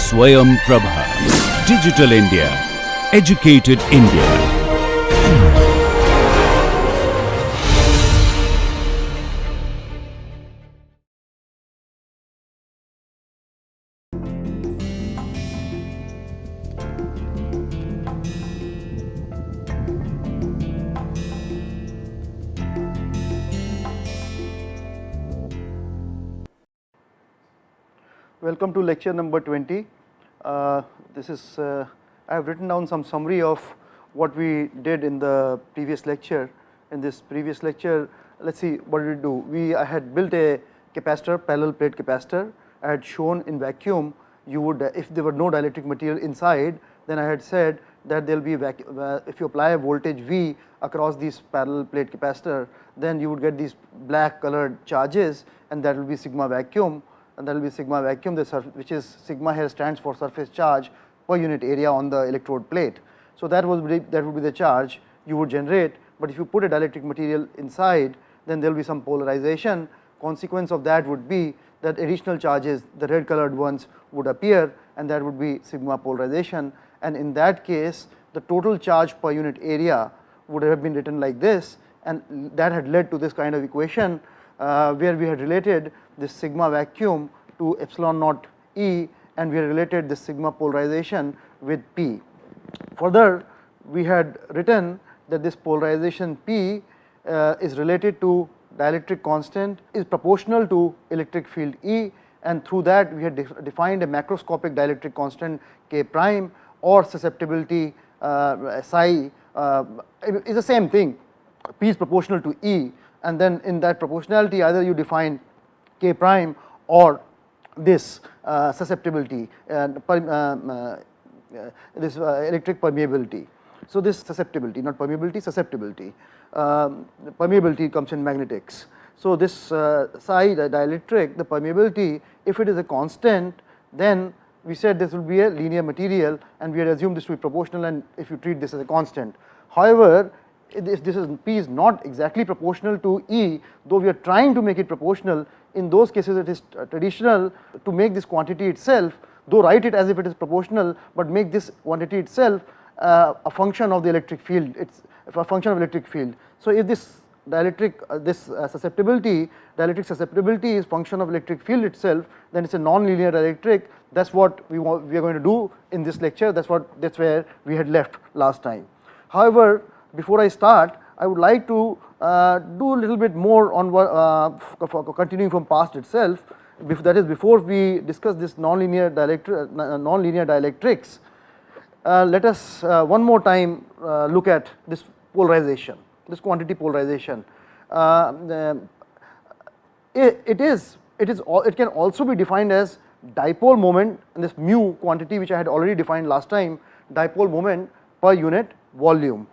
Swayam Prabha. Digital India. Educated India. Welcome to lecture number 20. This is I have written down some summary of what we did in the previous lecture. In this previous lecture, let's see what did we do. I had built a capacitor, parallel plate capacitor. I had shown in vacuum you would, if there were no dielectric material inside, then I had said that there will be if you apply a voltage V across this parallel plate capacitor, then you would get these black colored charges, and that will be sigma vacuum. And that will be sigma vacuum, which is sigma here stands for surface charge per unit area on the electrode plate. So that would be the charge you would generate, but if you put a dielectric material inside, then there will be some polarization. Consequence of that would be that additional charges, the red colored ones, would appear, and that would be sigma polarization, and in that case the total charge per unit area would have been written like this, and that had led to this kind of equation where we had related this sigma vacuum to epsilon naught E, and we had related this sigma polarization with P. Further, we had written that this polarization P is related to dielectric constant, is proportional to electric field E, and through that we had defined a macroscopic dielectric constant K prime, or susceptibility psi is the same thing. P is proportional to E, and then in that proportionality either you define K prime or this susceptibility, this electric permeability. So this susceptibility, not permeability, susceptibility. Permeability comes in magnetics. So this psi dielectric, the permeability, if it is a constant, then we said this will be a linear material, and we had assumed this to be proportional, and if you treat this as a constant. However, if this is P is not exactly proportional to E, though we are trying to make it proportional, in those cases it is traditional to make this quantity itself, though write it as if it is proportional, but make this quantity itself a function of the electric field, it's a function of electric field. So if this dielectric, dielectric susceptibility is function of electric field itself, then it's a non-linear dielectric. That's what we are going to do in this lecture. That's where we had left last time. However, before I start, I would like to do a little bit more on what continuing from past itself. That is, before we discuss this non-linear dielectrics, let us one more time look at this polarization, this quantity polarization. It can also be defined as dipole moment, and this mu quantity which I had already defined last time, dipole moment per unit volume.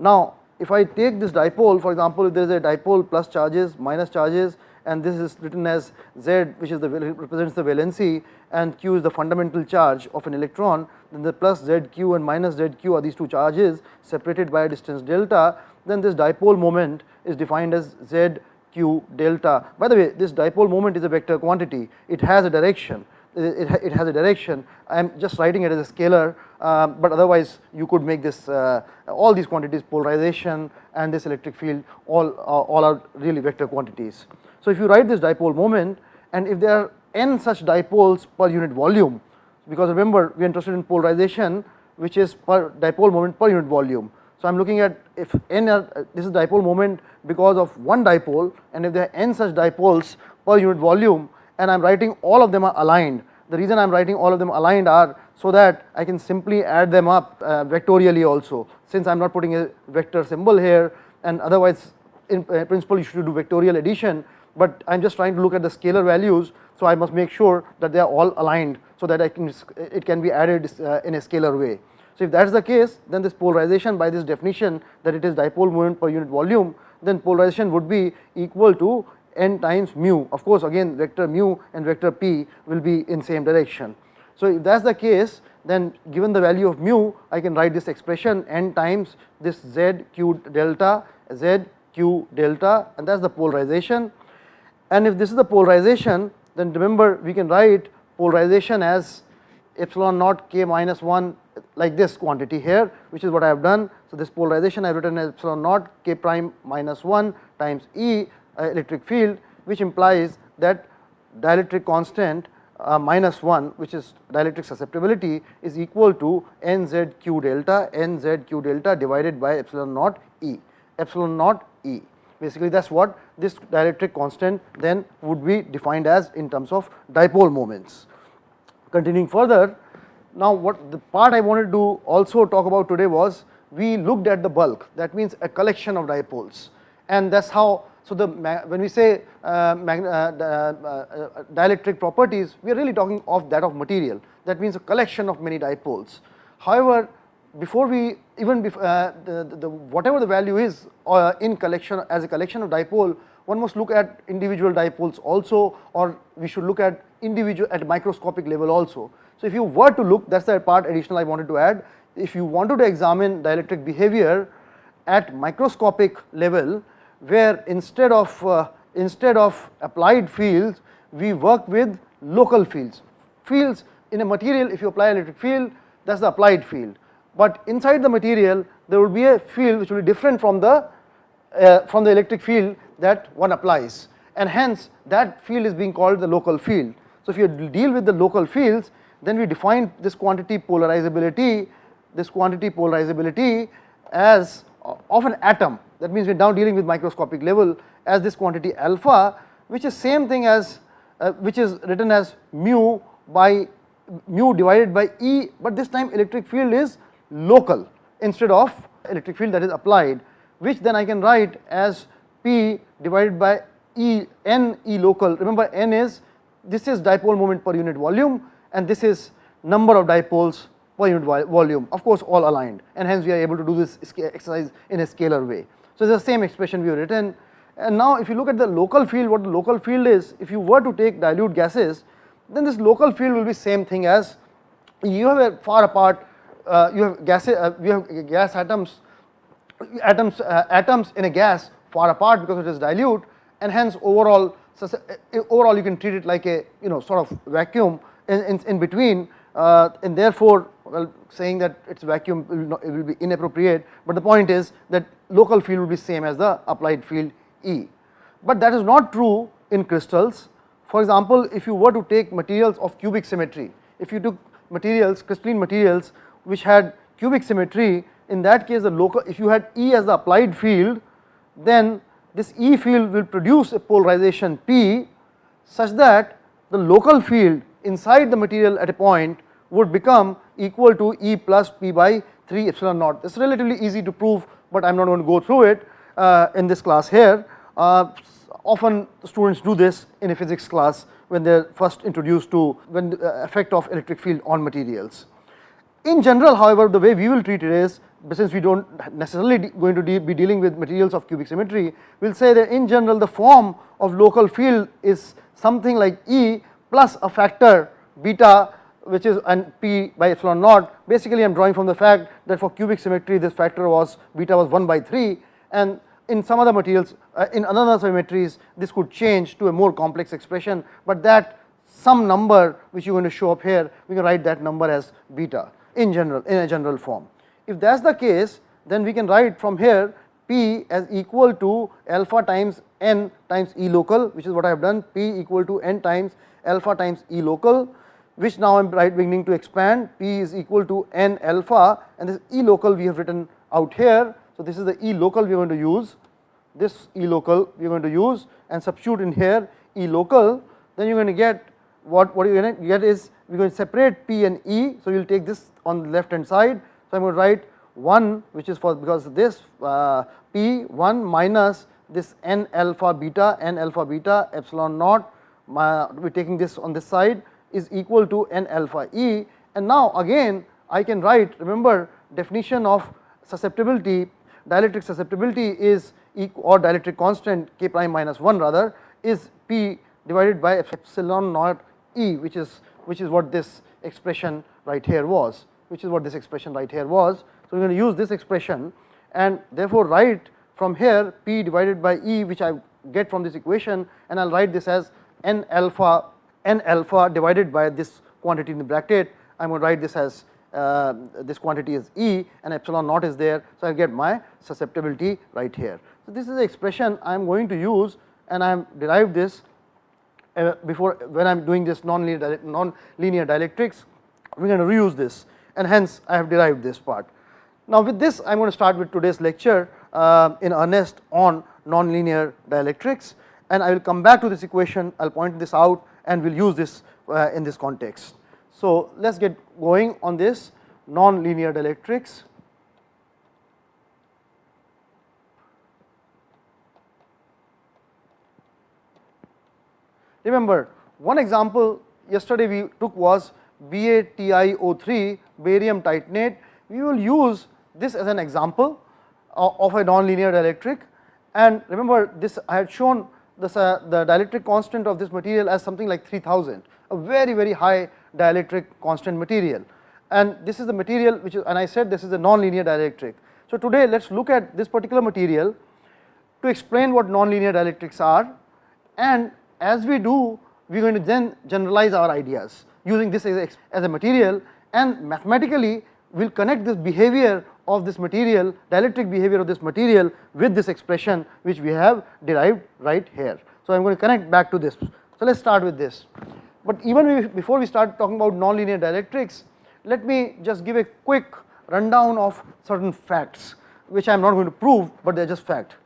Now, if I take this dipole, for example, if there is a dipole plus charges, minus charges, and this is written as Z, which is represents the valency, and Q is the fundamental charge of an electron, then the plus ZQ and minus ZQ are these two charges separated by a distance delta, then this dipole moment is defined as ZQ delta. By the way, this dipole moment is a vector quantity, it has a direction. It has a direction. I am just writing it as a scalar, but otherwise you could make this all these quantities, polarization and this electric field, all are really vector quantities. So if you write this dipole moment, and if there are n such dipoles per unit volume, because remember we are interested in polarization, which is per dipole moment per unit volume. So I am looking at if n this is dipole moment because of one dipole, and if there are n such dipoles per unit volume, and I am writing all of them are aligned. The reason I am writing all of them aligned are so that I can simply add them up vectorially also, since I am not putting a vector symbol here, and otherwise in principle you should do vectorial addition, but I am just trying to look at the scalar values, so I must make sure that they are all aligned so that it can be added in a scalar way. So if that is the case, then this polarization, by this definition that it is dipole moment per unit volume, then polarization would be equal to n times mu. Of course, again vector mu and vector p will be in same direction. So if that is the case, then given the value of mu, I can write this expression n times this ZQ delta, and that is the polarization. And if this is the polarization, then remember we can write polarization as epsilon naught k minus 1 like this quantity here, which is what I have done. So, this polarization I have written as epsilon naught k prime minus 1 times E electric field, which implies that dielectric constant minus 1, which is dielectric susceptibility, is equal to nz q delta divided by epsilon naught E. Basically, that is what this dielectric constant then would be defined as in terms of dipole moments. Continuing further, now what the part I wanted to also talk about today was, we looked at the bulk, that means a collection of dipoles, and that is how. So, when we say dielectric properties, we are really talking of that of material, that means a collection of many dipoles. However, before we even whatever the value is in collection as a collection of dipole, one must look at individual dipoles also, or we should look at individual at microscopic level also. So, if you were to look, that is the part additional I wanted to add, if you wanted to examine dielectric behavior at microscopic level, where instead of applied fields, we work with local fields. Fields in a material, if you apply electric field, that is the applied field, but inside the material there will be a field which will be different from the electric field that one applies, and hence that field is being called the local field. So, if you deal with the local fields, then we define this quantity polarizability as of an atom. That means we are now dealing with microscopic level as this quantity alpha, which is same thing as which is written as mu divided by E, but this time electric field is local instead of electric field that is applied, which then I can write as P divided by n E local. Remember, n is, this is dipole moment per unit volume, and this is number of dipoles per unit volume, of course all aligned, and hence we are able to do this exercise in a scalar way. So, it is the same expression we have written. And now if you look at the local field, what the local field is, if you were to take dilute gases, then this local field will be same thing as, you have a far apart, you have gases, we have gas atoms in a gas far apart because it is dilute, and hence overall you can treat it like a sort of vacuum in between, and therefore, well, saying that it's vacuum will be inappropriate, but the point is that local field will be same as the applied field E. But that is not true in crystals. For example, if you were to take materials of cubic symmetry, if you took materials, crystalline materials which had cubic symmetry, in that case the local, if you had E as the applied field, then this E field will produce a polarization P such that the local field inside the material at a point would become equal to E plus P by 3 epsilon naught. This is relatively easy to prove, but I am not going to go through it in this class here. Often students do this in a physics class when they are first introduced to the effect of electric field on materials. In general, however, the way we will treat it is, since we do not necessarily going to be dealing with materials of cubic symmetry, we will say that in general the form of local field is something like E plus a factor beta, which is an P by epsilon naught. Basically I am drawing from the fact that for cubic symmetry this factor was beta was 1 by 3, and in some other materials, in other symmetries this could change to a more complex expression, but that some number which you are going to show up here, we can write that number as beta in general, in a general form. If that is the case, then we can write from here P as equal to alpha times n times E local, which is what I have done, P equal to n times alpha times E local, which now I am beginning to expand. P is equal to n alpha, and this E local we have written out here. So, this is the E local we are going to use, this E local we are going to use and substitute in here E local, then you are going to get what you are going to get is, we are going to separate P and E. So, you will take this on the left hand side. So, I am going to write 1, which is for, because of this P 1 minus this n alpha beta epsilon naught, we are taking this on this side, is equal to n alpha E. And now again I can write, remember definition of susceptibility, dielectric susceptibility is or dielectric constant k prime minus 1 rather is P divided by epsilon naught E, which is what this expression right here was, So, we are going to use this expression and therefore write from here P divided by E, which I get from this equation, and I will write this as n alpha divided by this quantity in the bracket. I am going to write this as this quantity is E and epsilon naught is there. So, I get my susceptibility right here. So, this is the expression I am going to use, and I have derived this before when I am doing this non-linear dielectrics. We are going to reuse this, and hence I have derived this part. Now, with this I am going to start with today's lecture in earnest on non-linear dielectrics, and I will come back to this equation. I will point this out and we will use this in this context. So, let us get going on this non-linear dielectrics. Remember, one example yesterday we took was BaTiO3 barium titanate. We will use this as an example of a non-linear dielectric, and remember this I had shown this, the dielectric constant of this material as something like 3000, a very high dielectric constant material, and this is the material which is, and I said this is a non-linear dielectric. So, today let us look at this particular material to explain what non-linear dielectrics are, and as we do, we are going to then generalize our ideas using this as a material, and mathematically we will connect this behavior of this material, dielectric behavior of this material, with this expression which we have derived right here. So, I am going to connect back to this. So, let us start with this. But even before we start talking about non-linear dielectrics, let me just give a quick rundown of certain facts which I am not going to prove, but they are just fact.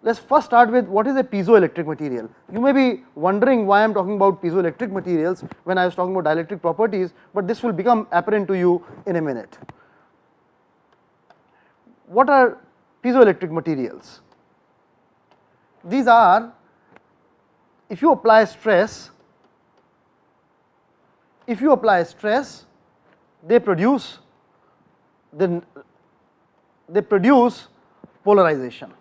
Let us first start with what is a piezoelectric material. You may be wondering why I am talking about piezoelectric materials when I was talking about dielectric properties, but this will become apparent to you in a minute. What are piezoelectric materials? These are, if you apply stress, they produce polarization.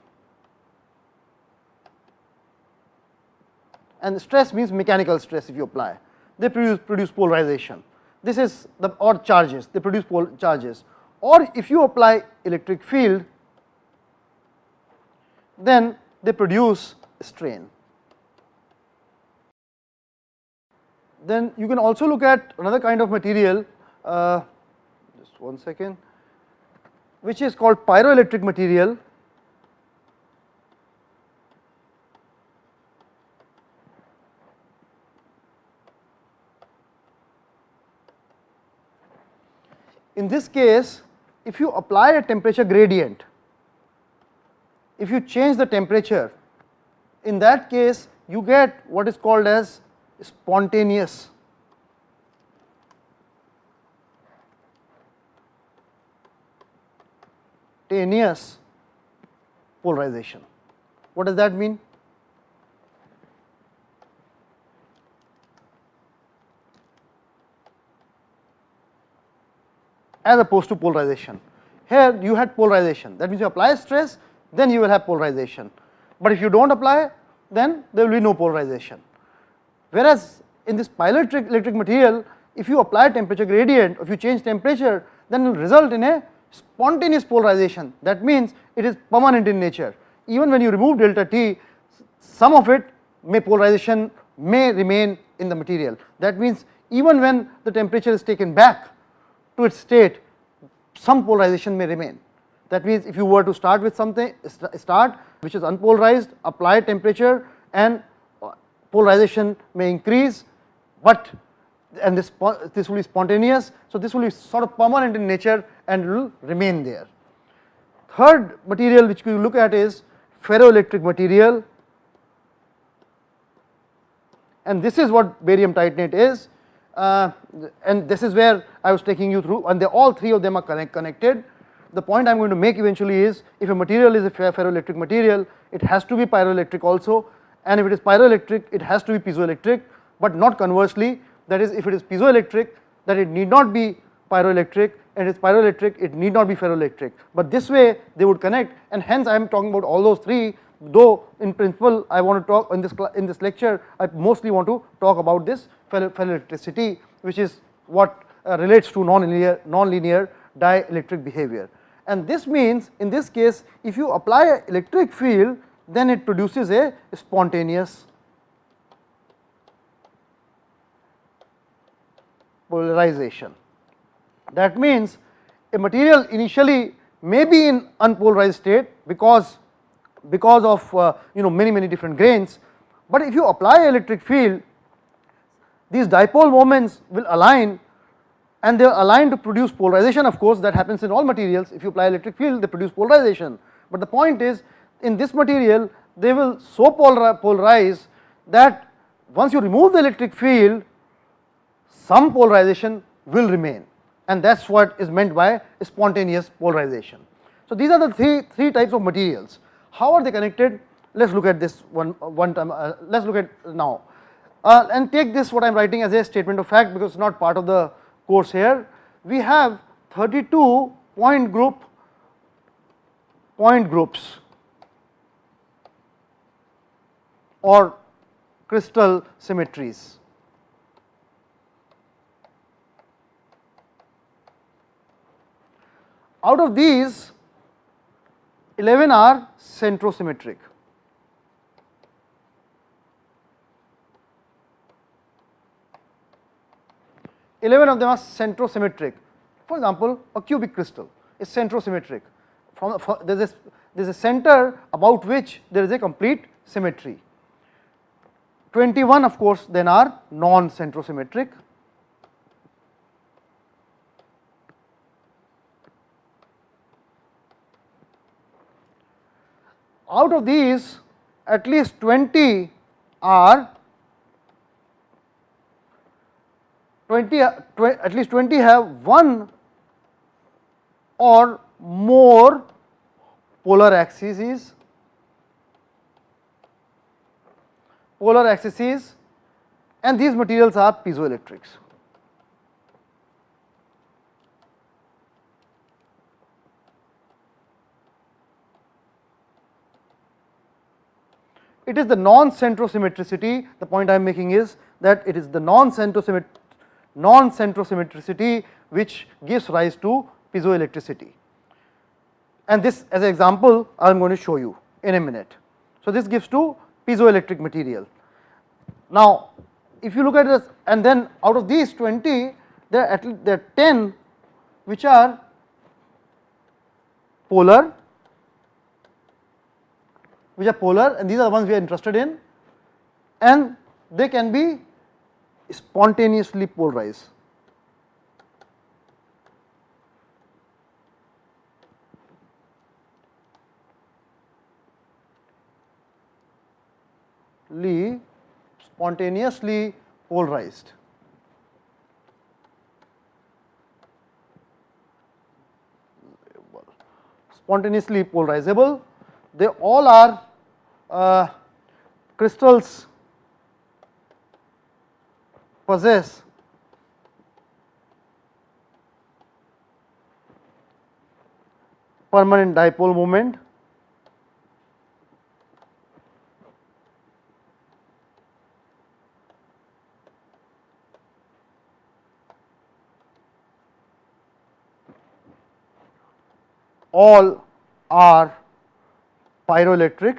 And stress means mechanical stress. If you apply, they produce polarization. This is the, or charges, they produce charges. Or if you apply electric field, then they produce strain. Then you can also look at another kind of material, just one second, which is called pyroelectric material. In this case, if you apply a temperature gradient, if you change the temperature, in that case you get what is called as spontaneous polarization. What does that mean? As opposed to polarization. Here you had polarization, that means you apply stress, then you will have polarization, but if you do not apply, then there will be no polarization. Whereas in this pyroelectric material, if you apply temperature gradient, if you change temperature, then it will result in a spontaneous polarization. That means it is permanent in nature. Even when you remove delta T, some of it polarization may remain in the material. That means even when the temperature is taken back to its state, some polarization may remain. That means if you were to start with something, which is unpolarized, apply temperature, and polarization may increase, but and this will be spontaneous. So, this will be sort of permanent in nature and will remain there. Third material which we look at is ferroelectric material, and this is what barium titanate is, and this is where I was taking you through, and all three of them are connected. The point I am going to make eventually is, if a material is a ferroelectric material, it has to be pyroelectric also, and if it is pyroelectric, it has to be piezoelectric, but not conversely. That is, if it is piezoelectric, that it need not be pyroelectric, and if it is pyroelectric, it need not be ferroelectric. But this way they would connect, and hence I am talking about all those three, though in principle I want to talk in this lecture, I mostly want to talk about this ferroelectricity, which is what relates to non-linear dielectric behavior. And this means, in this case, if you apply an electric field, then it produces a spontaneous polarization. That means a material initially may be in unpolarized state because of many different grains, but if you apply electric field, these dipole moments will align, and they are aligned to produce polarization. Of course, that happens in all materials. If you apply electric field, they produce polarization, but the point is, in this material they will so polarize that once you remove the electric field, some polarization will remain, and that is what is meant by spontaneous polarization. So these are the three types of materials. How are they connected? Let us look at this one time. Let us look at now, and take this what I am writing as a statement of fact, because it is not part of the course here. We have 32 point groups or crystal symmetries. Out of these, 11 are centrosymmetric. Of them are centrosymmetric. For example, a cubic crystal is centrosymmetric. There is a center about which there is a complete symmetry. 21 of course then are non-centrosymmetric. Out of these, at least 20 are at least 20 have one or more polar axes, and these materials are piezoelectrics. It is the non-centrosymmetricity, the point I am making is that it is the non-centrosymmetricity which gives rise to piezoelectricity, and this as an example I am going to show you in a minute. So this gives to piezoelectric material. Now if you look at this, and then out of these 20 there are 10 which are polar, and these are the ones we are interested in, and they can be spontaneously polarized. Spontaneously polarized. Spontaneously polarizable. They all are crystals possess permanent dipole moment, all are pyroelectric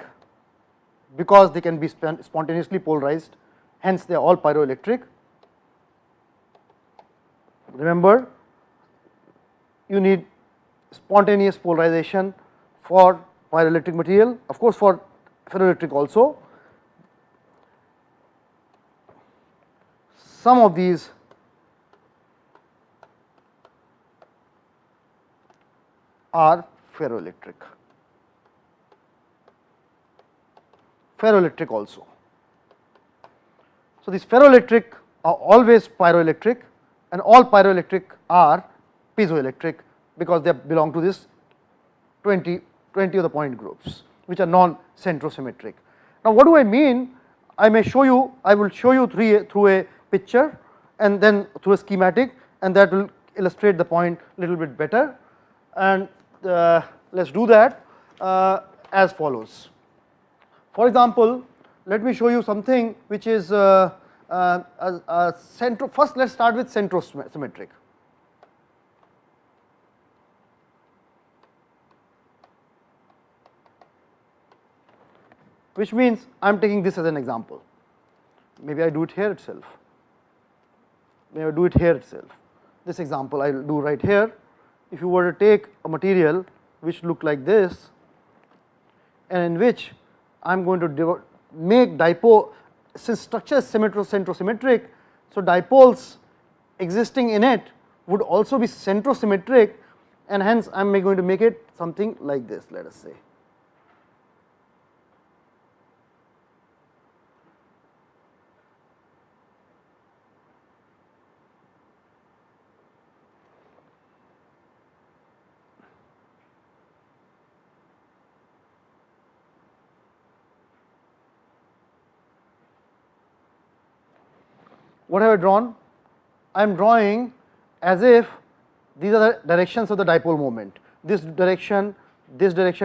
because they can be spontaneously polarized, hence they are all pyroelectric. Remember, you need spontaneous polarization for pyroelectric material, of course for ferroelectric also. Some of these are ferroelectric also. So these ferroelectric are always pyroelectric, and all pyroelectric are piezoelectric because they belong to this 20 of the point groups which are non-centrosymmetric. Now what do I mean? I will show you through a picture and then through a schematic, and that will illustrate the point a little bit better, and let us do that as follows. For example, let me show you something which is first let us start with centrosymmetric. Which means I am taking this as an example. Maybe I do it here itself. this example I will do right here. If you were to take a material which look like this, and in which I am going to make dipole, since structure is centrosymmetric, so dipoles existing in it would also be centrosymmetric, and hence I am going to make it something like this, let us say. What have I drawn? I am drawing as if these are the directions of the dipole moment. This direction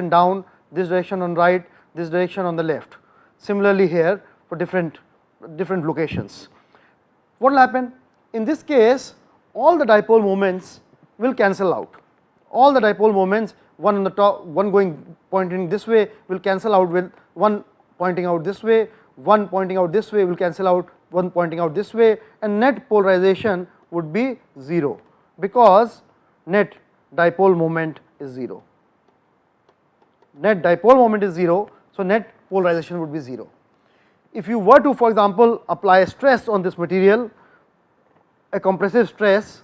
down, this direction on right, this direction on the left. Similarly here for different locations. What will happen? In this case, all the dipole moments will cancel out. All the dipole moments, one on the top, one pointing this way will cancel out with one pointing out this way, one pointing out this way will cancel out, one pointing out this way, and net polarization would be 0, because net dipole moment is 0. Net dipole moment is 0, so net polarization would be 0. If you were to, for example, apply stress on this material, a compressive stress,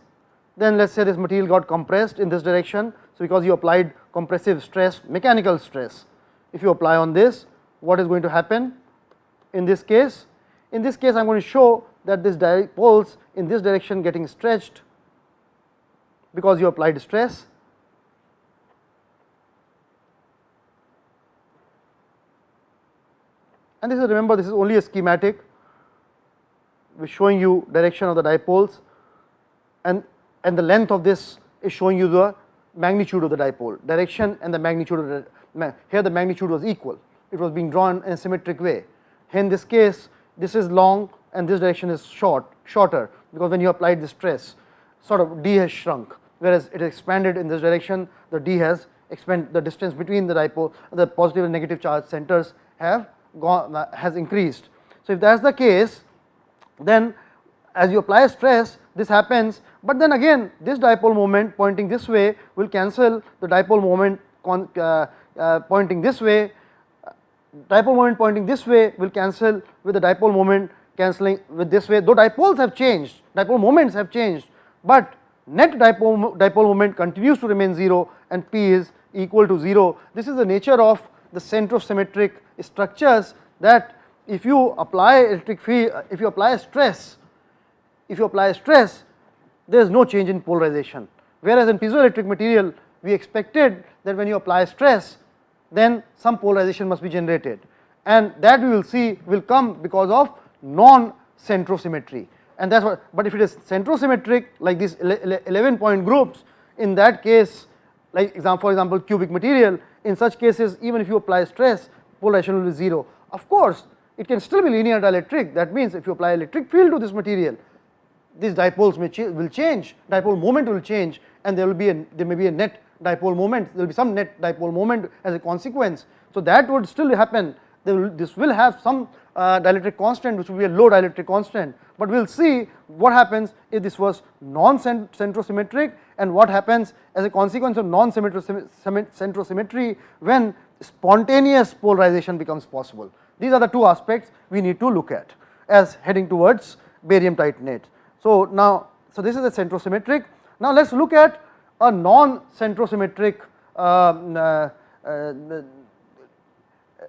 then let us say this material got compressed in this direction. So because you applied compressive stress, mechanical stress, if you apply on this, what is going to happen in this case? In this case I am going to show that this dipoles in this direction getting stretched because you applied stress. And this is, remember, this is only a schematic which is showing you direction of the dipoles, and the length of this is showing you the magnitude of the dipole, direction and the magnitude of the, here the magnitude was equal, it was being drawn in a symmetric way. In this case this is long and this direction is shorter, because when you applied the stress, sort of d has shrunk, whereas it expanded in this direction, the d has expanded, the distance between the dipole, the positive and negative charge centers has increased. So if that is the case, then as you apply stress this happens, but then again this dipole moment pointing this way will cancel the dipole moment pointing this way. Dipole moment pointing this way will cancel with the dipole moment cancelling with this way, though dipoles have changed, dipole moments have changed, but net dipole moment continues to remain 0 and P is equal to 0. This is the nature of the centrosymmetric structures, that if you apply electric field, if you apply stress, there is no change in polarization, whereas in piezoelectric material we expected that when you apply stress then some polarization must be generated, and that we will see will come because of non-centrosymmetry, and that's what. But if it is centrosymmetric like these 11 point groups, in that case, like for example cubic material, in such cases even if you apply stress, polarization will be 0. Of course it can still be linear dielectric, that means if you apply electric field to this material, these dipoles will change, dipole moment will change, and there may be a net dipole moment, there will be some net dipole moment as a consequence. So that would still happen, this will have some dielectric constant which will be a low dielectric constant, but we will see what happens if this was non-centrosymmetric and what happens as a consequence of non-centrosymmetry when spontaneous polarization becomes possible. These are the two aspects we need to look at as heading towards barium titanate. So now, so this is a centrosymmetric. Now let us look at a non-centrosymmetric, now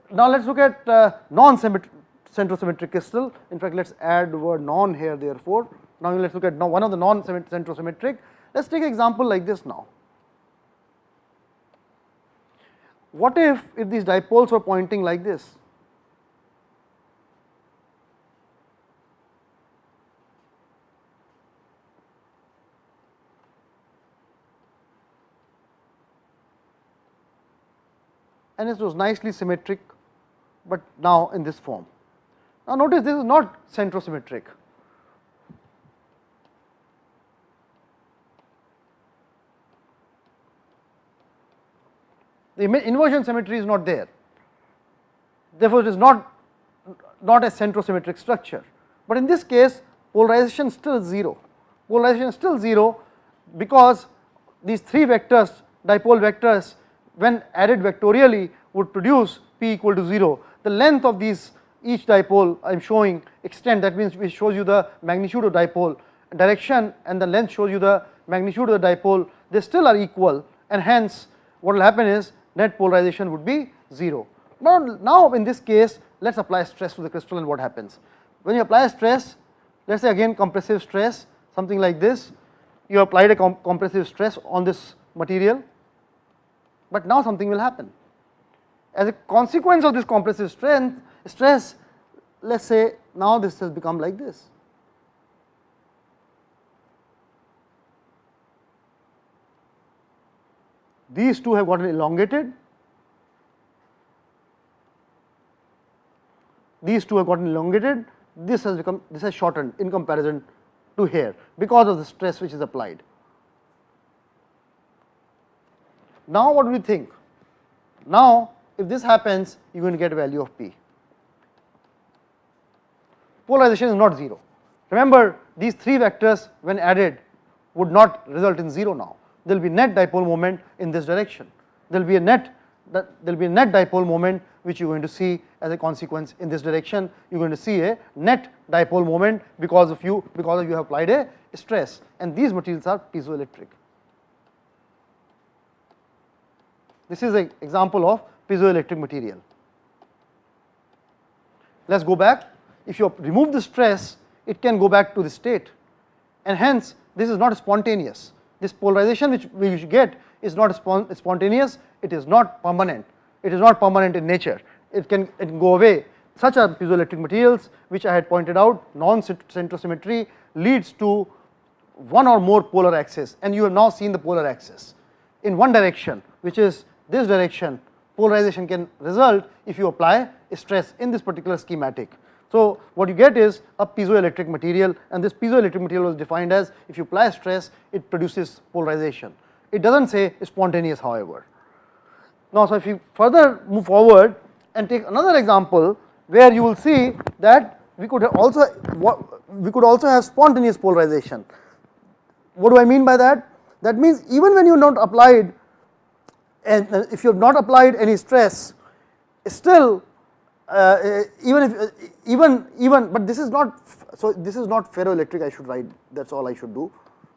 let us look at non-centrosymmetric crystal. In fact, let us add the word non here therefore. Now let us look at one of the non-centrosymmetric. Let us take an example like this now. What if these dipoles were pointing like this? And it was nicely symmetric, but now in this form. Now notice this is not centrosymmetric. The inversion symmetry is not there, therefore it is not a centrosymmetric structure. But in this case polarization still 0, polarization is still 0, because these 3 vectors, dipole vectors, when added vectorially would produce p equal to 0. The length of these each dipole I am showing extent, that means it shows you the magnitude of dipole, direction and the length shows you the magnitude of the dipole, they still are equal, and hence what will happen is net polarization would be 0. Now in this case let us apply stress to the crystal, and what happens? When you apply stress, let us say again compressive stress, something like this, you applied a compressive stress on this material, but now something will happen. As a consequence of this compressive stress, let us say now this has become like this. These two have gotten elongated, these two have gotten elongated, this has shortened in comparison to here because of the stress which is applied. Now what do we think? Now if this happens, you are going to get a value of P. Polarization is not 0. Remember, these 3 vectors when added would not result in 0 now. There will be net dipole moment in this direction. There will be a net dipole moment which you are going to see as a consequence in this direction. You are going to see a net dipole moment because of you have applied a stress, and these materials are piezoelectric. This is an example of piezoelectric material. Let us go back. If you remove the stress, it can go back to the state, and hence this is not spontaneous. This polarization which we get is not spontaneous, it is not permanent. It is not permanent in nature. It can go away. Such are piezoelectric materials which I had pointed out. Non-centrosymmetry leads to one or more polar axes, and you have now seen the polar axis. In one direction, which is this direction, polarization can result if you apply a stress in this particular schematic. So what you get is a piezoelectric material, and this piezoelectric material was defined as if you apply stress, it produces polarization. It does not say spontaneous, however. Now, so if you further move forward and take another example where you will see that we could also have spontaneous polarization. What do I mean by that? That means even when you have not applied, and if you have not applied any stress, still but this is not, so this is not ferroelectric, I should write, that is all I should do,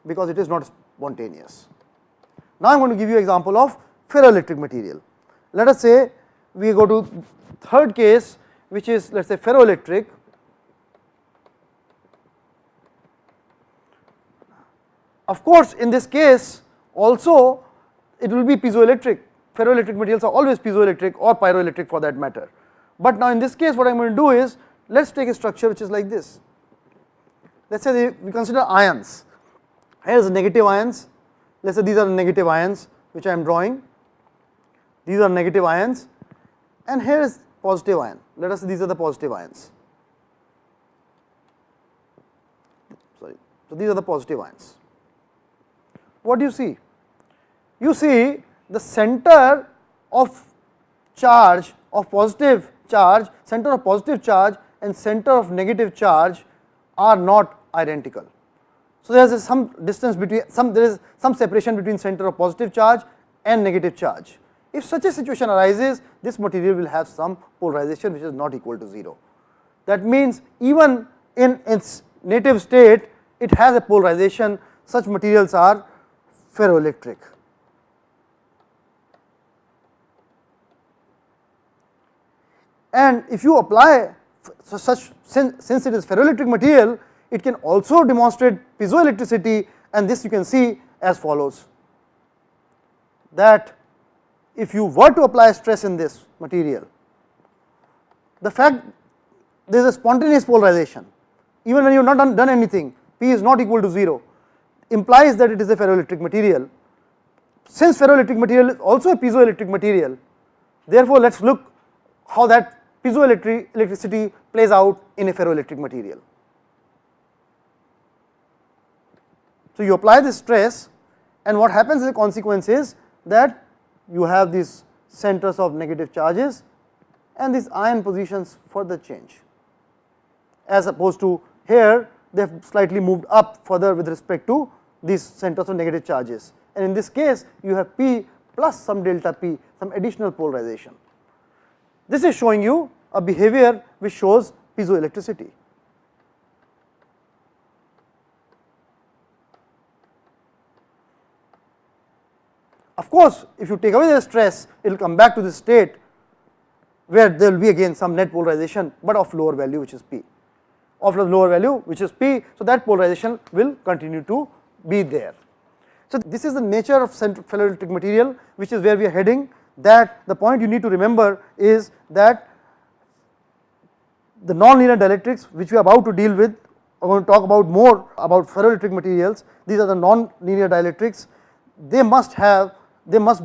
because it is not spontaneous. Now I am going to give you an example of ferroelectric material. Let us say we go to third case, which is, let us say, ferroelectric. Of course in this case also it will be piezoelectric. Ferroelectric materials are always piezoelectric or pyroelectric for that matter. But now in this case what I am going to do is, let us take a structure which is like this. Let us say we consider ions. Here is the negative ions. Let us say these are the negative ions which I am drawing. These are negative ions, and here is positive ion. Let us say these are the positive ions. Sorry. So these are the positive ions. What do you see? You see the center of charge of positive charge, center of positive charge and center of negative charge are not identical. So there is some distance between, there is some separation between center of positive charge and negative charge. If such a situation arises, this material will have some polarization which is not equal to 0. That means even in its native state it has a polarization. Such materials are ferroelectric. And if you apply since it is ferroelectric material, it can also demonstrate piezoelectricity, and this you can see as follows, that if you were to apply stress in this material, the fact there is a spontaneous polarization, even when you have not done anything, P is not equal to 0, implies that it is a ferroelectric material. Since ferroelectric material is also a piezoelectric material, therefore let us look how that piezoelectricity plays out in a ferroelectric material. So you apply this stress, and what happens as a consequence is that you have these centers of negative charges and these ion positions further change, as opposed to here they have slightly moved up further with respect to these centers of negative charges, and in this case you have P plus some delta P, some additional polarization. This is showing you a behavior which shows piezoelectricity. Of course, if you take away the stress, it will come back to this state where there will be again some net polarization, but of lower value, which is P, of the lower value which is P. So, that polarization will continue to be there. So, this is the nature of ferroelectric material, which is where we are heading. That the point you need to remember is that the non-linear dielectrics, which we are about to deal with, are going to talk about more about ferroelectric materials. These are the non-linear dielectrics. They must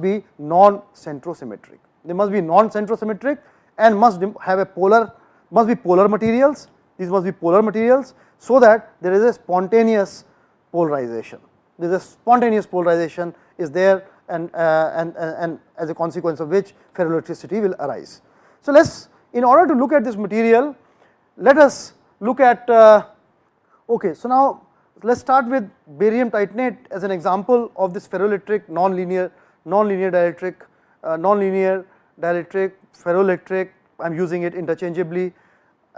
be non-centrosymmetric. They must be non-centrosymmetric and must be polar materials. These must be polar materials, so that there is a spontaneous polarization. There is a spontaneous polarization is there, and as a consequence of which ferroelectricity will arise. So, in order to look at this material, let us look at okay. So, now let us start with barium titanate as an example of this ferroelectric non-linear dielectric, ferroelectric. I am using it interchangeably.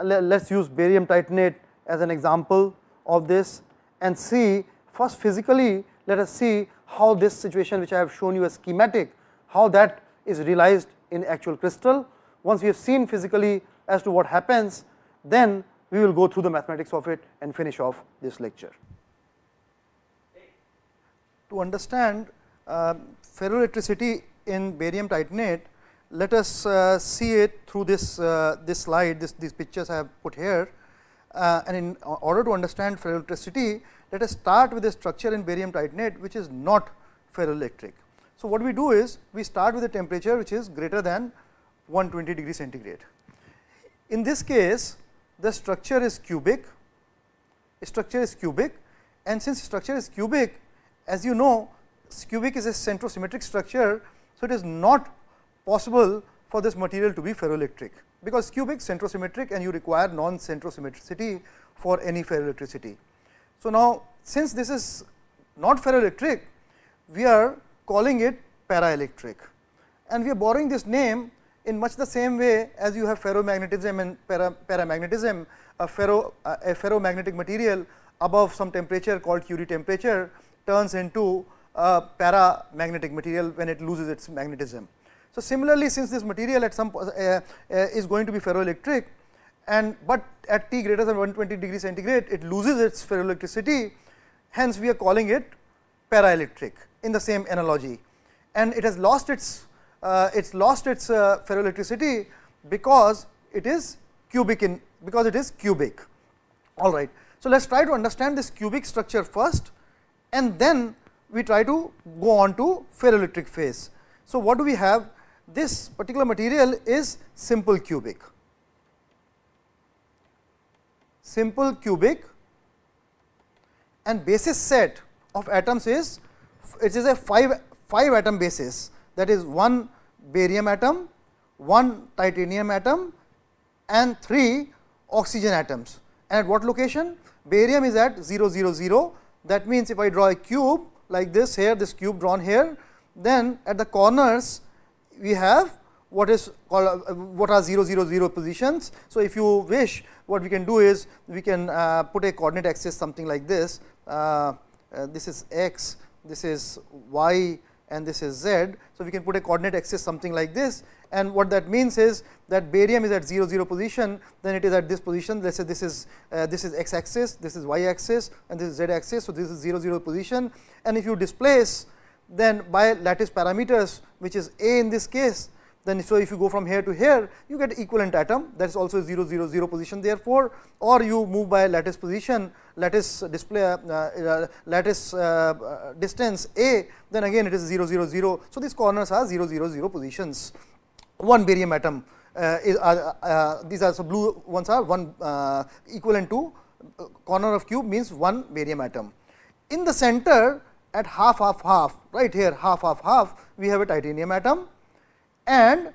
Let us use barium titanate as an example of this and see first physically. Let us see how this situation, which I have shown you as schematic, how that is realized in actual crystal. Once we have seen physically as to what happens, then we will go through the mathematics of it and finish off this lecture. To understand ferroelectricity in barium titanate, let us see it through this slide, these pictures I have put here, and in order to understand ferroelectricity, let us start with a structure in barium titanate which is not ferroelectric. So, what we do is we start with a temperature which is greater than 120 degrees centigrade. In this case, the structure is cubic, and since structure is cubic, as you know, cubic is a centrosymmetric structure. So, it is not possible for this material to be ferroelectric, because cubic centrosymmetric and you require non-centrosymmetricity for any ferroelectricity. So, now since this is not ferroelectric, we are calling it paraelectric, and we are borrowing this name in much the same way as you have ferromagnetism and paramagnetism. A ferromagnetic material above some temperature called Curie temperature turns into a paramagnetic material when it loses its magnetism. So, similarly, since this material at some is going to be ferroelectric, but at T greater than 120 degrees centigrade it loses its ferroelectricity, hence we are calling it paraelectric in the same analogy, and it has lost its ferroelectricity because it is cubic All right. So, let us try to understand this cubic structure first, and then we try to go on to ferroelectric phase. So, what do we have? This particular material is simple cubic, and basis set of atoms is, it is a 5 atom basis, that is 1 barium atom, 1 titanium atom and 3 oxygen atoms. And at what location? Barium is at 0 0 0. That means, if I draw a cube like this here, this cube drawn here, then at the corners we have what are 0 0 0 positions. So, if you wish, what we can do is we can put a coordinate axis something like this. This is x, this is y, and this is z. So, we can put a coordinate axis something like this, and what that means is that barium is at 0 0 position, then it is at this position. Let us say this is x axis, this is y axis, and this is z axis. So, this is 0 0 position, and if you displace, then by lattice parameters, which is a in this case, then so if you go from here to here, you get equivalent atom, that is also 0 0 0 position therefore, or you move by lattice position, lattice distance a, then again it is 0 0 0. So, these corners are 0 0 0 positions. One barium atom these are, so blue ones are one equivalent to corner of cube means one barium atom. In the center at half right here half we have a titanium atom, and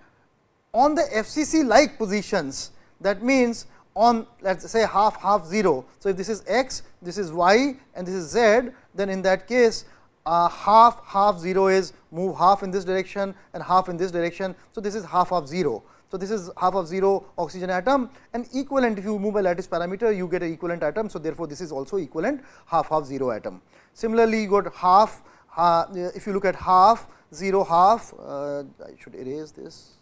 on the FCC like positions, that means on, let us say, half 0. So, if this is x, this is y and this is z, then in that case half 0 is move half in this direction and half in this direction. So, this is half of 0. So, this is half of 0 oxygen atom, and equivalent, if you move a lattice parameter, you get an equivalent atom. So, therefore, this is also equivalent half 0 atom. Similarly, you got half, if you look at half 0 half, I should erase this.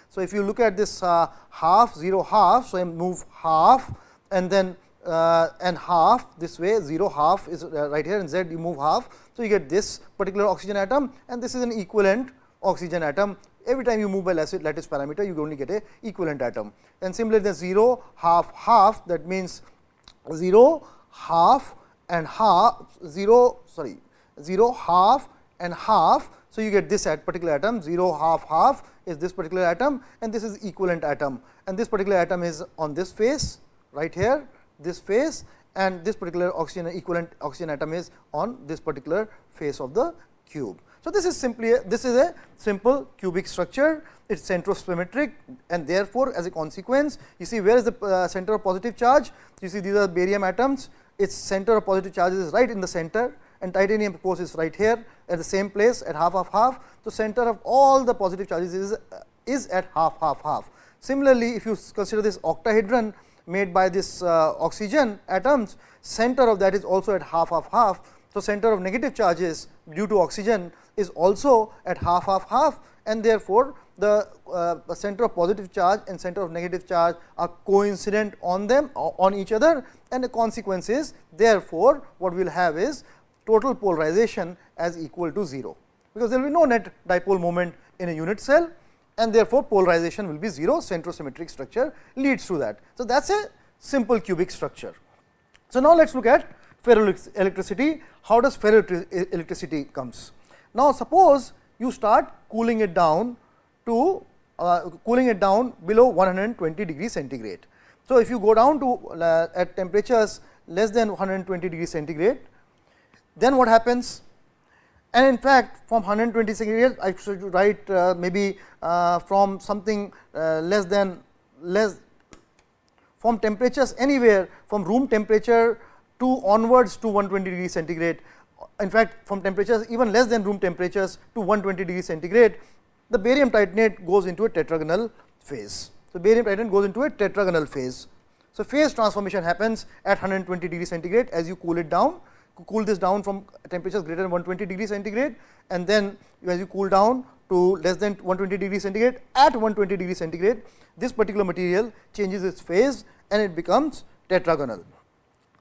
So, if you look at this half 0 half, so I move half and then and half this way, 0 half is right here, and z you move half. So, you get this particular oxygen atom, and this is an equivalent oxygen atom. Every time you move by lattice parameter, you only get a equivalent atom. And similarly, the 0 half half, that means 0 half and half 0 half and half. So, you get this particular atom, 0 half half is this particular atom, and this is equivalent atom, and this particular atom is on this face right here, this face, and this particular oxygen equivalent oxygen atom is on this particular face of the cube. So, this is simply a simple cubic structure. It is centrosymmetric, and therefore, as a consequence, you see where is the center of positive charge. You see these are barium atoms, its center of positive charge is right in the center, and titanium of course is right here at the same place at half of half. So, center of all the positive charges is at half. Similarly, if you consider this octahedron made by this oxygen atoms, center of that is also at half. So, center of negative charges due to oxygen is also at half, and therefore, the center of positive charge and center of negative charge are coincident on them, on each other, and the consequence is, therefore, what we will have is total polarization as equal to 0, because there will be no net dipole moment in a unit cell, and therefore, polarization will be 0. Centrosymmetric structure leads to that. So, that is a simple cubic structure. So, now let us look at ferroelectricity. How does ferroelectricity comes? Now, suppose you start cooling it down to below 120 degrees centigrade. So, if you go down to at temperatures less than 120 degrees centigrade, then what happens? And in fact, from 120 centigrade, I should write maybe from something from temperatures anywhere from room temperature to onwards to 120 degrees centigrade. In fact, from temperatures even less than room temperatures to 120 degrees centigrade, the barium titanate goes into a tetragonal phase. So, barium titanate goes into a tetragonal phase. So, phase transformation happens at 120 degrees centigrade as you cool it down. Cool this down from temperatures greater than 120 degrees centigrade, and then as you cool down to less than 120 degrees centigrade, at 120 degrees centigrade, this particular material changes its phase and it becomes tetragonal.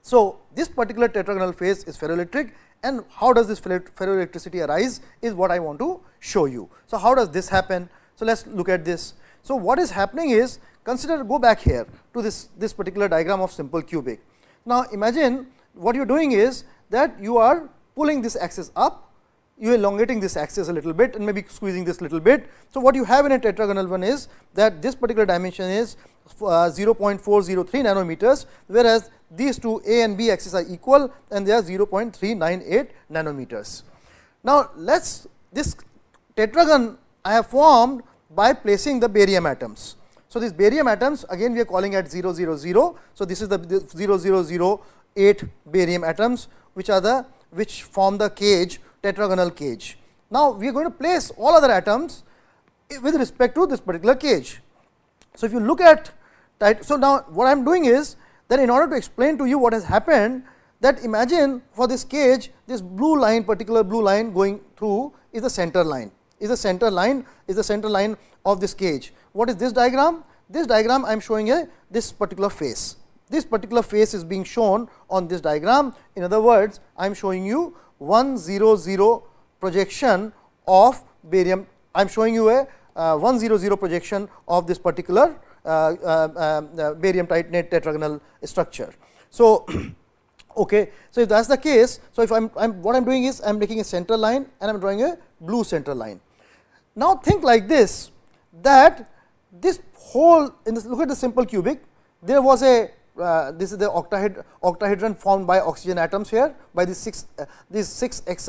So, this particular tetragonal phase is ferroelectric, and how does this ferroelectricity arise is what I want to show you. So, how does this happen? So, let us look at this. So, what is happening is, go back here to this particular diagram of simple cubic. Now, imagine what you are doing is that you are pulling this axis up, you are elongating this axis a little bit and maybe squeezing this little bit. So, what you have in a tetragonal one is that this particular dimension is 0.403 nanometers, whereas these two A and B axes are equal and they are 0.398 nanometers. Now, this tetragon I have formed by placing the barium atoms. So, these barium atoms again we are calling at 000. So, this is the 0008 barium atoms which form the cage, tetragonal cage. Now, we are going to place all other atoms with respect to this particular cage. So, if you look at so now what I am doing is that in order to explain to you what has happened, that imagine for this cage, this blue line, particular blue line going through is the center line, is the center line of this cage. What is this diagram? This diagram I am showing this particular face. This particular face is being shown on this diagram. In other words, I am showing you 100 projection of barium. I am showing you a 100 projection of this particular barium titanate tetragonal structure. So, okay. So, if that is the case, so if what I am doing is I am making a center line and I am drawing a blue center line. Now, think like this, that this whole look at the simple cubic, there was a this is the octahedron formed by oxygen atoms here, by these six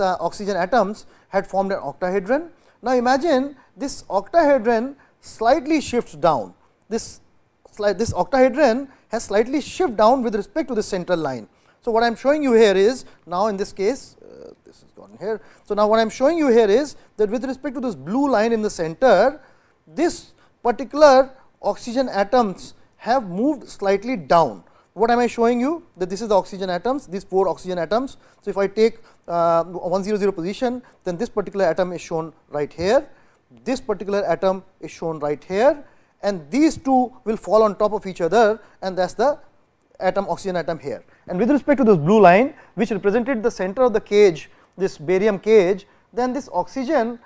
oxygen atoms had formed an octahedron. Now, imagine this octahedron slightly shifts down, this this octahedron has slightly shifted down with respect to the central line. So, what I am showing you here is, now in this case this is gone here. So, now what I am showing you here is that with respect to this blue line in the center, this particular oxygen atoms have moved slightly down. What am I showing you? That this is the oxygen atoms, these 4 oxygen atoms. So, if I take 100 position, then this particular atom is shown right here, this particular atom is shown right here, and these two will fall on top of each other, and that is the atom, oxygen atom here. And with respect to this blue line, which represented the center of the cage, this barium cage, then this oxygen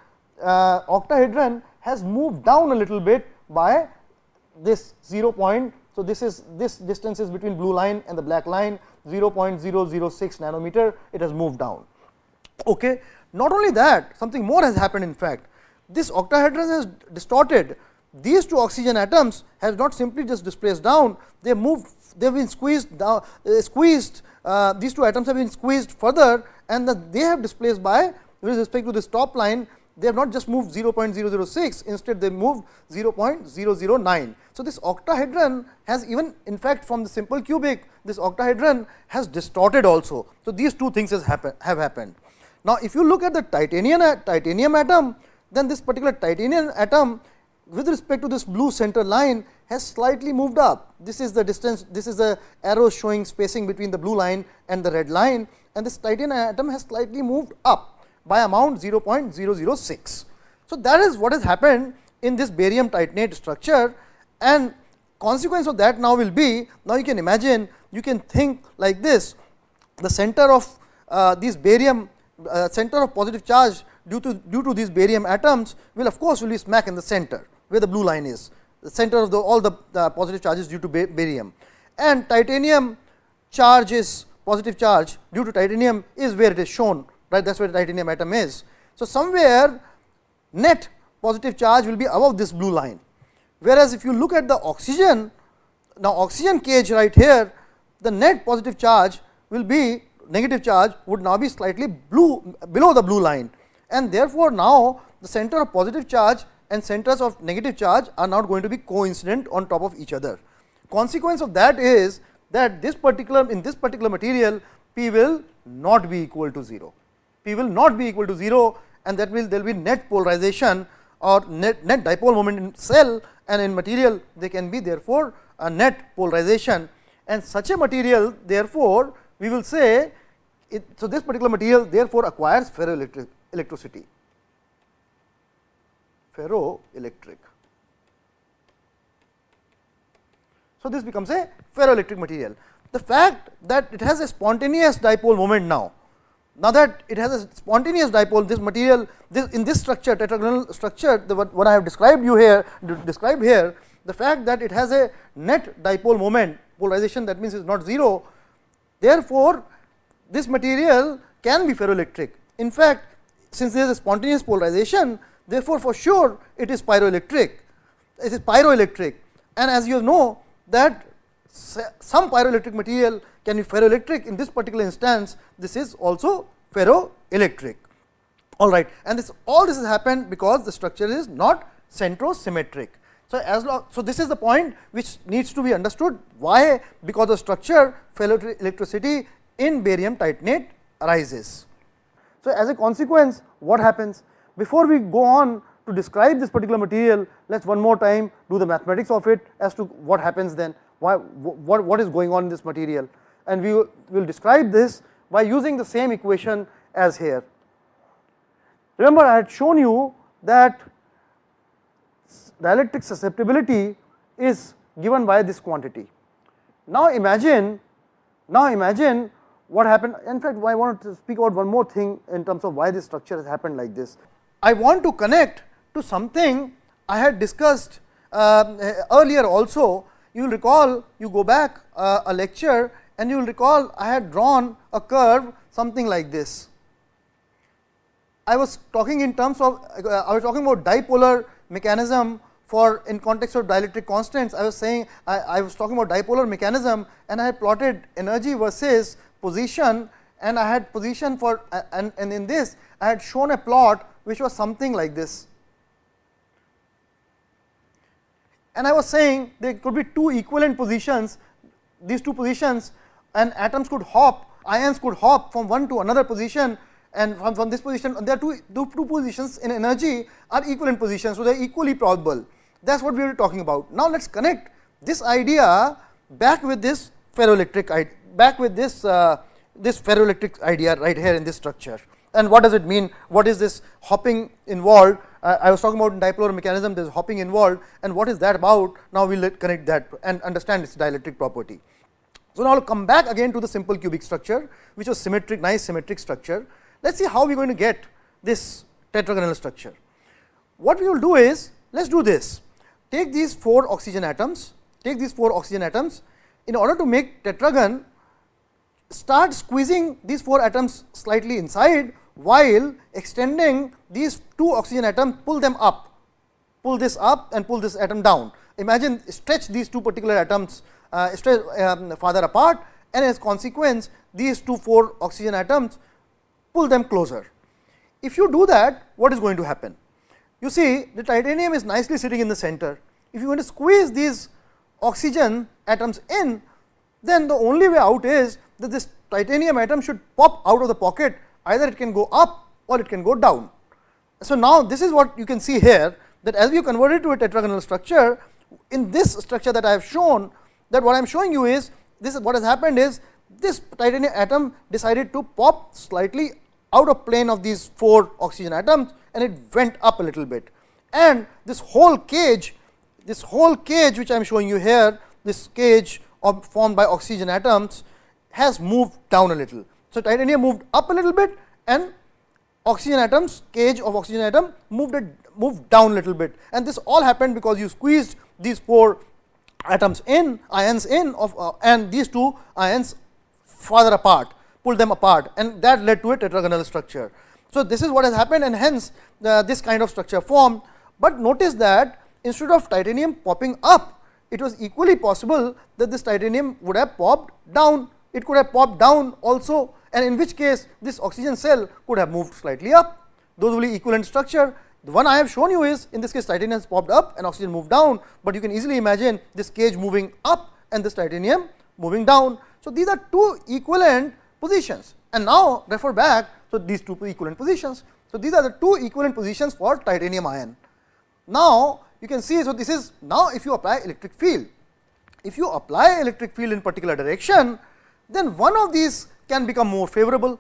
octahedron has moved down a little bit by this 0. So, this distance is between blue line and the black line, 0.006 nanometer, it has moved down. Okay. Not only that, something more has happened. In fact, this octahedron has distorted. These 2 oxygen atoms have not simply just displaced down, they have moved, they have been squeezed down, these 2 atoms have been squeezed further, and they have displaced by, with respect to this top line, they have not just moved 0.006, instead they moved 0.009. So, this octahedron has even, in fact, from the simple cubic, this octahedron has distorted also. So, these 2 things have happened. Now, if you look at the titanium atom, then this particular titanium atom with respect to this blue center line has slightly moved up. This is the distance, this is the arrow showing spacing between the blue line and the red line, and this titanium atom has slightly moved up by amount 0.006. So, that is what has happened in this barium titanate structure, and consequence of that now will be, now you can imagine, you can think like this, the center of these barium, center of positive charge due to these barium atoms will of course will be smack in the center where the blue line is, the center of all the positive charges due to barium, and titanium charge is positive charge due to titanium is where it is shown, right, that is where the titanium atom is. So, somewhere net positive charge will be above this blue line, whereas if you look at the oxygen, now oxygen cage right here, the net positive charge will be, negative charge would now be slightly below the blue line, and therefore, now the center of positive charge and centers of negative charge are not going to be coincident on top of each other. Consequence of that is that in this particular material, P will not be equal to 0. P will not be equal to 0, and that will, there will be net polarization or net dipole moment in cell, and in material there can be therefore a net polarization, and such a material therefore we will say it. So, this particular material therefore acquires ferroelectricity. Ferroelectric. So, this becomes a ferroelectric material. The fact that it has a spontaneous dipole moment now that it has a spontaneous dipole, this material, in this structure, tetragonal structure, what I have described here, the fact that it has a net dipole moment polarization, that means it is not 0. Therefore, this material can be ferroelectric. In fact, since there is a spontaneous polarization, therefore, for sure it is pyroelectric. It is pyroelectric, and as you know that some pyroelectric material can be ferroelectric. In this particular instance, this is also ferroelectric. All right, and all this has happened because the structure is not centrosymmetric. So, so this is the point which needs to be understood, why, because of structure ferroelectricity in barium titanate arises. So, as a consequence, what happens? Before we go on to describe this particular material, let us one more time do the mathematics of it as to what happens then, what is going on in this material, and we will describe this by using the same equation as here. Remember, I had shown you that dielectric susceptibility is given by this quantity. Now imagine what happened. In fact, I want to speak about one more thing in terms of why this structure has happened like this. I want to connect to something I had discussed earlier also. You will recall, you go back a lecture and you will recall I had drawn a curve something like this. I was talking in terms of, I was talking about dipolar mechanism for in context of dielectric constants. I was saying, I was talking about dipolar mechanism, and I had plotted energy versus position, and I had position for, and in this I had shown a plot which was something like this. and I was saying there could be two equivalent positions, these two positions, and atoms could hop, ions could hop from one to another position, and from this position there are two positions in energy are equivalent positions, so they are equally probable. That is what we were talking about. Now let us connect this idea back with this ferroelectric idea, back with this this ferroelectric idea right here in this structure. And what does it mean? What is this hopping involved? I was talking about in dipolar mechanism, there is hopping involved, and what is that about? Now we will connect that and understand its dielectric property. So now I will come back again to the simple cubic structure, which was symmetric, nice symmetric structure. Let us see how we are going to get this tetragonal structure. What we will do is, let us do this. Take these 4 oxygen atoms, in order to make tetragon, start squeezing these 4 atoms slightly inside, while extending these 2 oxygen atoms, pull them up, pull this up and pull this atom down. Imagine, stretch these 2 particular atoms farther apart, and as consequence these 4 oxygen atoms, pull them closer. If you do that, what is going to happen? You see, the titanium is nicely sitting in the center. If you want to squeeze these oxygen atoms in, then the only way out is that this titanium atom should pop out of the pocket, either it can go up or it can go down. So now this is what you can see here, that as we convert it to a tetragonal structure, in this structure that I have shown, that what I am showing you is, this is what has happened is, this titanium atom decided to pop slightly out of plane of these 4 oxygen atoms, and it went up a little bit, and this whole cage which I am showing you here, this cage formed by oxygen atoms, has moved down a little. So titanium moved up a little bit, and oxygen atoms, cage of oxygen atom moved down a little bit, and this all happened because you squeezed these 4 atoms in, ions in, and these 2 ions farther apart, pulled them apart, and that led to a tetragonal structure. So this is what has happened, and hence this kind of structure formed. But notice that instead of titanium popping up, it was equally possible that this titanium would have popped down. It could have popped down also, and in which case this oxygen cell could have moved slightly up. Those will be equivalent structure. The one I have shown you is, in this case titanium has popped up and oxygen moved down, but you can easily imagine this cage moving up and this titanium moving down. So these are 2 equivalent positions, and now refer back, so these 2 equivalent positions. So these are the 2 equivalent positions for titanium ion. Now you can see, so this is, now if you apply electric field, if you apply electric field in particular direction, then one of these can become more favorable,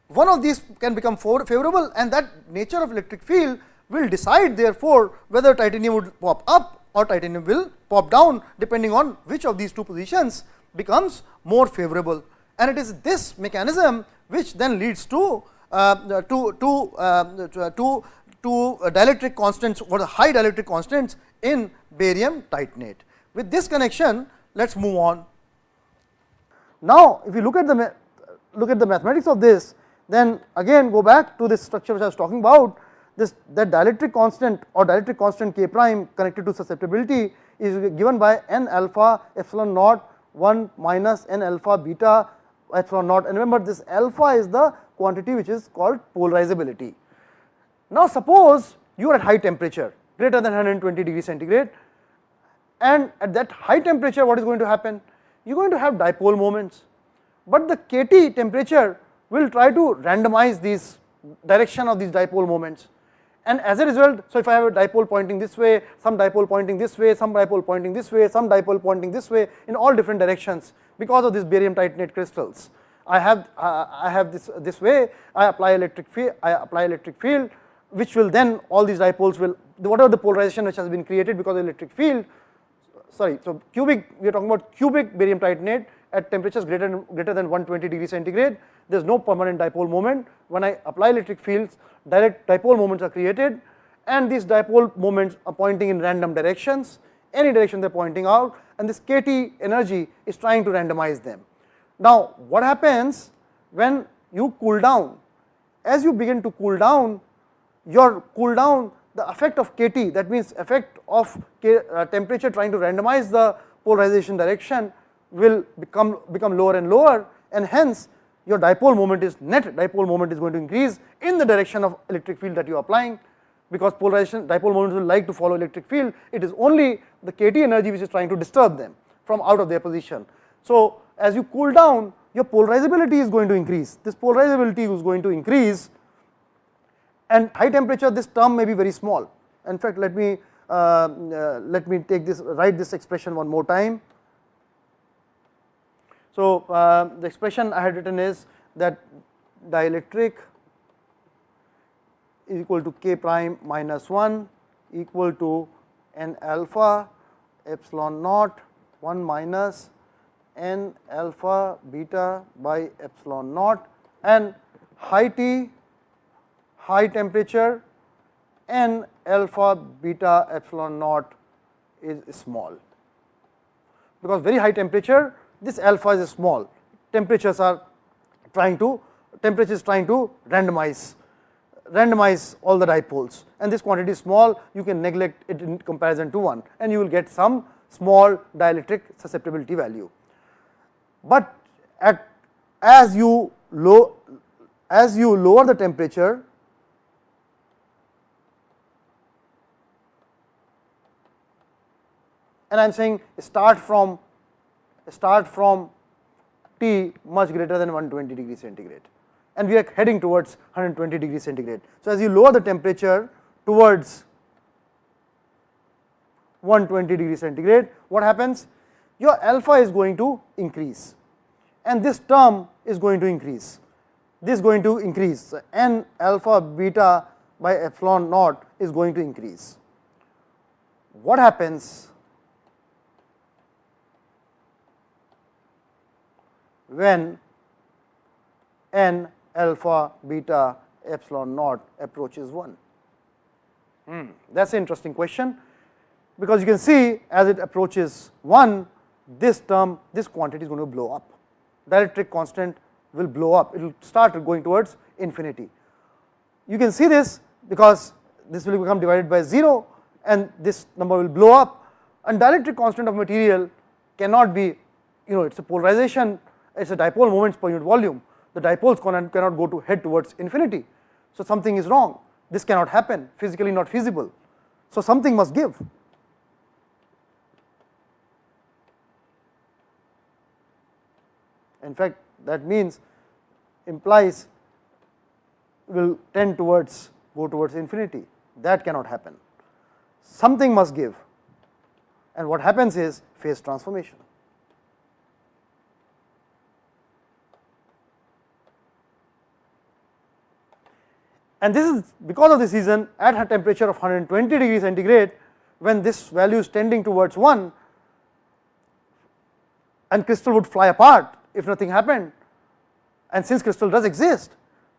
one of these can become favorable, and that nature of electric field will decide therefore whether titanium would pop up or titanium will pop down, depending on which of these 2 positions becomes more favorable. And it is this mechanism which then leads to dielectric constants, or the high dielectric constants in barium titanate. With this connection, let us move on. Now if you look at the mathematics of this, then again go back to this structure which I was talking about. That dielectric constant, or dielectric constant K prime connected to susceptibility, is given by n alpha epsilon naught 1 minus n alpha beta epsilon naught, and remember this alpha is the quantity which is called polarizability. Now suppose you are at high temperature, greater than 120 degrees centigrade, and at that high temperature what is going to happen? You are going to have dipole moments, but the kT temperature will try to randomize these direction of these dipole moments, and as a result, so if I have a dipole pointing this way, some dipole pointing this way, some dipole pointing this way, some dipole pointing this way, in all different directions, because of this barium titanate crystals, I have this way, I apply electric field, which will then, all these dipoles will, whatever the polarization which has been created because of electric field, sorry, so cubic, we are talking about cubic barium titanate at temperatures greater than 120 degrees centigrade, there is no permanent dipole moment. When I apply electric fields, direct dipole moments are created, and these dipole moments are pointing in random directions, any direction they are pointing out, and this kT energy is trying to randomize them. Now what happens when you cool down? As you begin to cool down, the effect of kT, that means effect of temperature trying to randomize the polarization direction, will become lower and lower, and hence your dipole moment is, net dipole moment is going to increase in the direction of electric field that you are applying. because polarization dipole moments will like to follow electric field. It is only the kT energy which is trying to disturb them from out of their position. So as you cool down, your polarizability is going to increase. This polarizability is going to increase, and high temperature this term may be very small. In fact, let me write this expression one more time. So the expression I had written is that dielectric is equal to k prime minus 1 equal to n alpha epsilon naught 1 minus n alpha beta by epsilon naught, and high T, high temperature, n alpha beta epsilon naught is small, because very high temperature this alpha is small. Temperature is trying to randomize all the dipoles, and this quantity is small, you can neglect it in comparison to 1, and you will get some small dielectric susceptibility value. But as you lower the temperature, and I am saying start from T much greater than 120 degrees centigrade, and we are heading towards 120 degrees centigrade. So as you lower the temperature towards 120 degrees centigrade, what happens? Your alpha is going to increase, and this term is going to increase. This is going to increase. So n alpha beta by epsilon naught is going to increase. What happens when n alpha beta epsilon naught approaches 1? That is an interesting question, because you can see as it approaches 1, this term, this quantity is going to blow up. Dielectric constant will blow up, it will start going towards infinity. You can see this because this will become divided by 0, and this number will blow up, and dielectric constant of material cannot be, it is a polarization, it is a dipole moments per unit volume. The dipoles cannot go to head towards infinity. So something is wrong, this cannot happen, physically not feasible. So something must give. In fact, that means implies will tend towards go towards infinity. That cannot happen. Something must give, and what happens is phase transformation. And this is because of this reason, at a temperature of 120 degrees centigrade, when this value is tending towards 1, and crystal would fly apart if nothing happened, and since crystal does exist,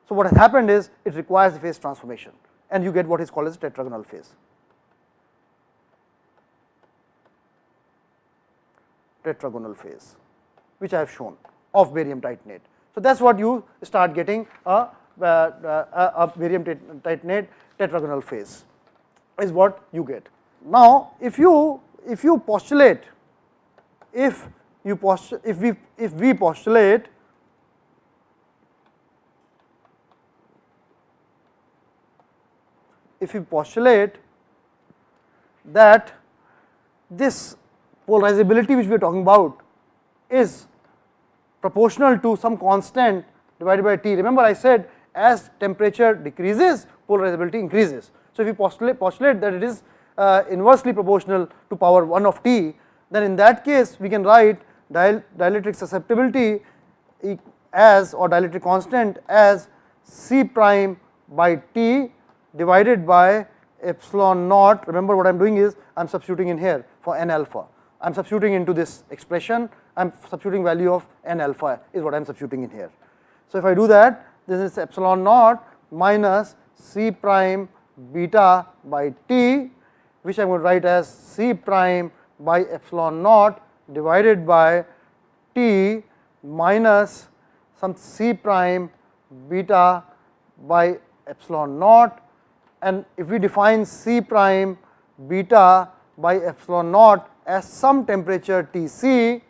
so what has happened is it requires a phase transformation, and you get what is called as tetragonal phase. Tetragonal phase, which I have shown, of barium titanate. So that is what you start getting, a barium titanate tetragonal phase is what you get. Now if we postulate that this polarizability which we are talking about is proportional to some constant divided by T. Remember I said as temperature decreases, polarizability increases. So if you postulate that it is inversely proportional to power 1 of T, then in that case we can write dielectric susceptibility as, or dielectric constant as C prime by T divided by epsilon naught. Remember what I am doing is I am substituting in here for n alpha. I am substituting into this expression, I am substituting value of n alpha is what I am substituting in here. So if I do that, this is epsilon naught minus C prime beta by T, which I am going to write as C prime by epsilon naught divided by T minus some C prime beta by epsilon naught. And if we define C prime beta by epsilon naught as some temperature Tc,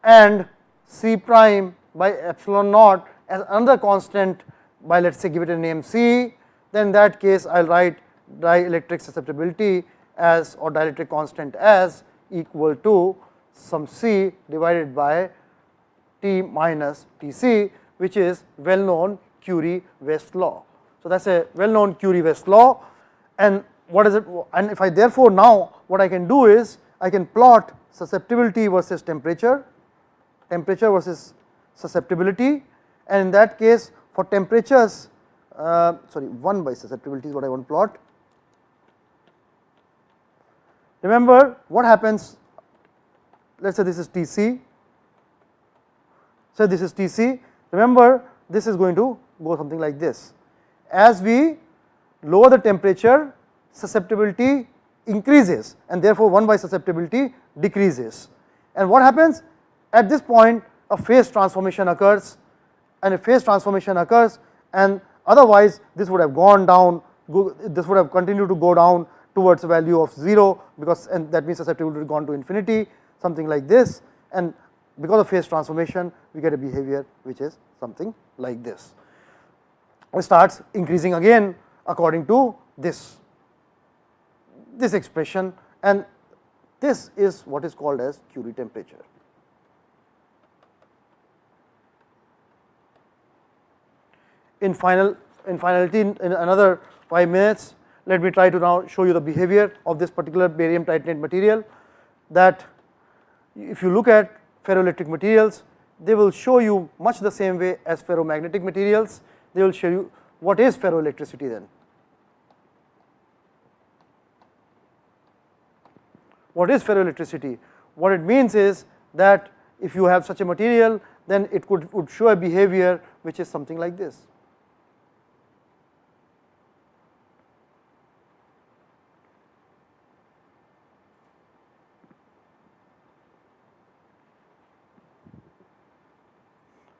and C prime by epsilon naught as another constant by, let us say, give it a name C, then in that case I will write dielectric susceptibility as, or dielectric constant as, equal to some C divided by T minus Tc, which is well known Curie-West law. So that is a well known Curie-West law. And what is it? And if I therefore now what I can do is I can plot susceptibility versus temperature, temperature versus susceptibility, and in that case for temperatures, 1 by susceptibility is what I want to plot. Remember what happens, let us say this is Tc, so this is Tc, remember this is going to go something like this. As we lower the temperature, susceptibility increases, and therefore 1 by susceptibility decreases. And what happens? At this point a phase transformation occurs, and a phase transformation occurs, and otherwise this would have gone down, this would have continued to go down towards a value of 0, because, and that means susceptibility would have gone to infinity, something like this, and because of phase transformation we get a behavior which is something like this. It starts increasing again according to this expression, and this is what is called as Curie temperature. In finality, in another 5 minutes, let me try to now show you the behavior of this particular barium titanate material. That if you look at ferroelectric materials, they will show you much the same way as ferromagnetic materials. They will show you what is ferroelectricity then. What is ferroelectricity? What it means is that if you have such a material, then it would show a behavior which is something like this.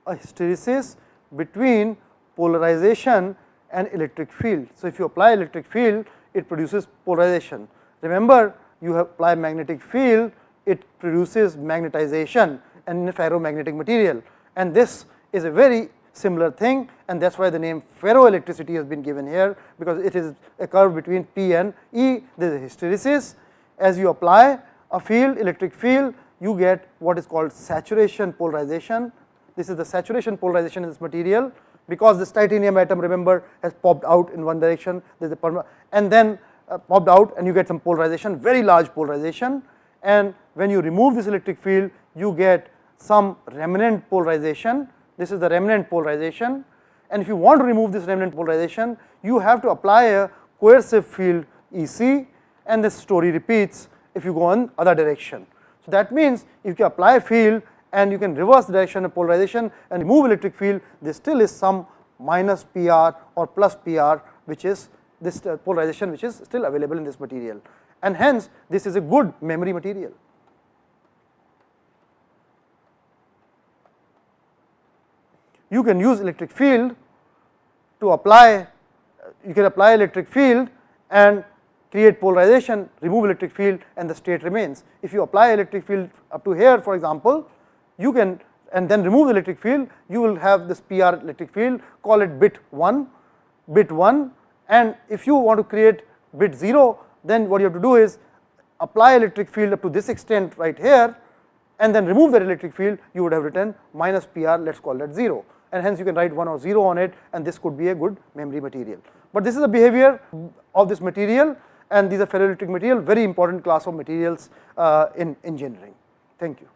A hysteresis between polarization and electric field. So if you apply electric field, it produces polarization. Remember, you apply magnetic field, it produces magnetization and in a ferromagnetic material, and this is a very similar thing, and that is why the name ferroelectricity has been given here, because it is a curve between P and E. There is a hysteresis. As you apply a field, electric field, you get what is called saturation polarization. This is the saturation polarization in this material, because this titanium atom, remember, has popped out in one direction, there is a and then popped out, and you get some polarization, very large polarization, and when you remove this electric field you get some remnant polarization. This is the remnant polarization, and if you want to remove this remnant polarization, you have to apply a coercive field EC, and this story repeats if you go in other direction. So that means if you apply a field and you can reverse the direction of polarization and remove electric field, there still is some minus PR or plus PR, which is this polarization which is still available in this material, and hence this is a good memory material. You can use electric field to apply, you can apply electric field and create polarization, remove electric field, and the state remains. If you apply electric field up to here, for example, you can, and then remove the electric field, you will have this PR electric field, call it bit 1, and if you want to create bit 0, then what you have to do is apply electric field up to this extent right here, and then remove that electric field, you would have written minus PR, let us call that 0, and hence you can write 1 or 0 on it, and this could be a good memory material. But this is the behavior of this material, and these are ferroelectric material, very important class of materials in engineering. Thank you.